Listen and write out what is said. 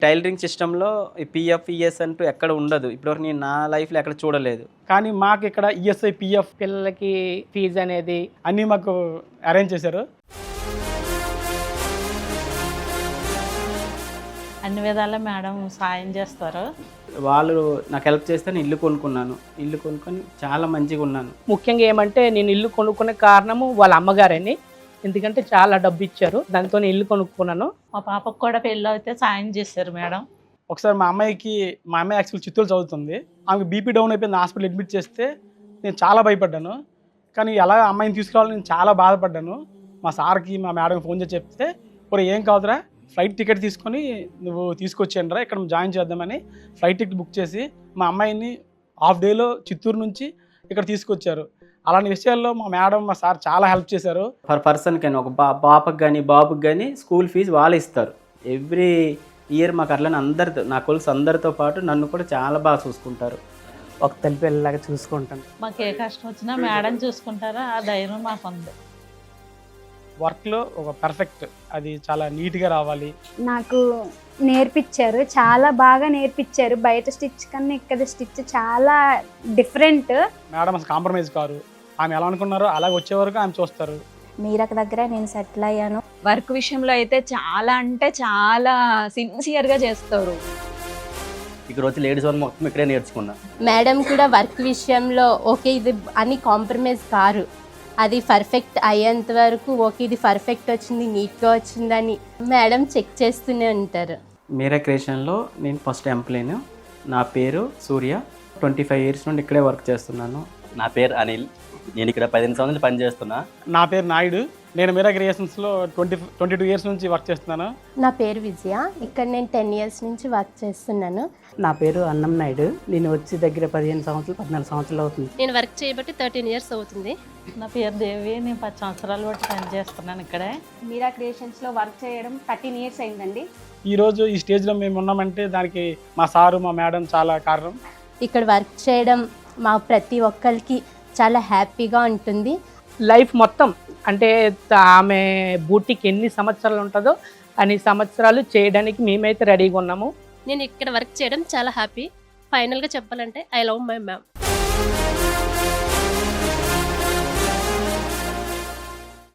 Tailoring సిస్టంలో ఈ PF, ES అంటూ ఎక్కడ ఉండదు. ఇప్పటివరకు నేను నా లైఫ్‌లో ఎక్కడ చూడలేదు. కానీ మాకు ఇక్కడ ఈఎస్ఐ, పీఎఫ్, పిల్లలకి ఫీజు అనేది అన్నీ మాకు అరేంజ్ చేశారు. అన్ని విధాలా మేడం సాయం చేస్తారు. వాళ్ళు నాకు హెల్ప్ చేస్తే నేను ఇల్లు కొనుక్కున్నాను. ఇల్లు కొనుక్కొని చాలా మంచిగా ఉన్నాను. ముఖ్యంగా ఏమంటే నేను ఇల్లు కొనుక్కునే కారణము వాళ్ళ అమ్మగారని. ఎందుకంటే చాలా డబ్బు ఇచ్చారు, దాంతో ఇల్లు కొనుక్కున్నాను. మా పాపకు కూడా పెళ్ళి అయితే సాయం చేశారు మేడం. ఒకసారి మా అమ్మాయి యాక్చువల్ చిత్తూరు చదువుతుంది. ఆమెకు బీపీ డౌన్ అయిపోయింది, హాస్పిటల్ అడ్మిట్ చేస్తే నేను చాలా భయపడ్డాను. కానీ ఎలా అమ్మాయిని తీసుకురావాలని నేను చాలా బాధపడ్డాను. మా సార్కి, మా మేడంకి ఫోన్ చేసి చెప్తే, ఒరే ఏం కాదురా, ఫ్లైట్ టికెట్ తీసుకొని నువ్వు తీసుకొచ్చేయండిరా, ఇక్కడ జాయిన్ చేద్దామని ఫ్లైట్ టికెట్ బుక్ చేసి మా అమ్మాయిని హాఫ్ డేలో చిత్తూరు నుంచి ఇక్కడ తీసుకొచ్చారు. అలాంటి విషయాల్లో మా మేడం, మా సార్ చాలా హెల్ప్ చేశారు. పర్ పర్సన్ కానీ ఒక పాపకు కానీ బాబుకి కానీ స్కూల్ ఫీజు వాళ్ళు ఇస్తారు. ఎవ్రీ ఇయర్ మాకు అట్లనే అందరితో, నా కొలుసు అందరితో పాటు నన్ను కూడా చాలా బాగా చూసుకుంటారు. ఒక తల్లి పిల్లలాగా చూసుకుంటాను. మాకు ఏ కష్టం వచ్చినా మేడం చూసుకుంటారా, ఆ ధైర్యం మాకు ఉంది. వర్క్లో ఒక పర్ఫెక్ట్, అది చాలా నీట్గా రావాలి. నాకు నేర్పించారు, చాలా బాగా నేర్పించారు. బయట స్టిచ్ కన్నా ఇక్కడ స్టిచ్ చాలా డిఫరెంట్. మేడం అసలు కాంప్రమైజ్ కారు. ఆమె ఎలా అనుకున్నారో అలాగే వచ్చే వరకు ఆమె చూస్తారు. మీరొక దగ్గర నేను సెటిల్ అయ్యాను. వర్క్ విషయంలో అయితే చాలా అంటే చాలా సిన్సియర్గా చేస్తారు. ఇక్కడ వచ్చి లేడీస్ వాళ్ళు మొత్తం ఇక్కడే నేర్చుకున్నా. మేడం కూడా వర్క్ విషయంలో ఓకే ఇది అని కాంప్రమైజ్ కారు. అది పర్ఫెక్ట్ అయ్యేంత వరకు ఓకే ఇది పర్ఫెక్ట్ వచ్చింది, నీట్గా వచ్చిందని మేడం చెక్ చేస్తూనే ఉంటారు. మీరా క్రియేషన్లో నేను ఫస్ట్ ఎంప్లాయీని. నా పేరు సూర్య. 25 ఇయర్స్ నుండి ఇక్కడే వర్క్ చేస్తున్నాను. నా పేరు అనిల్. నేను ఇక్కడ 15 సంవత్సరాలు పనిచేస్తున్నా. నా పేరు నాయుడు. నేను మీరా క్రియేషన్స్లో 22 ఇయర్స్ నుంచి వర్క్ చేస్తున్నాను. నా పేరు విజయ. ఇక్కడ నేను 10 ఇయర్స్ నుంచి వర్క్ చేస్తున్నాను. నా పేరు అన్నం నాయుడు. నేను వచ్చి దగ్గర 14 సంవత్సరాలు అవుతుంది. నేను వర్క్ చేయబట్టి 13 ఇయర్స్ అవుతుంది. నా పేరు దేవి. నేను 10 సంవత్సరాలు బట్టి పని చేస్తున్నాను ఇక్కడే. మీరా క్రియేషన్స్లో వర్క్ చేయడం 13 ఇయర్స్ అయిందండి. ఈరోజు ఈ స్టేజ్లో మేము ఉన్నామంటే దానికి మా సారు, మా మేడం చాలా కారణం. ఇక్కడ వర్క్ చేయడం మా ప్రతి ఒక్కరికి చాలా హ్యాపీగా ఉంటుంది. లైఫ్ మొత్తం అంటే ఆమె బూటీకి ఎన్ని సంవత్సరాలు ఉంటుందో అన్ని సంవత్సరాలు చేయడానికి మేమైతే రెడీగా ఉన్నాము. నేను ఇక్కడ వర్క్ చేయడం చాలా హ్యాపీ. ఫైనల్గా చెప్పాలంటే ఐ లవ్ మై మ్యామ్.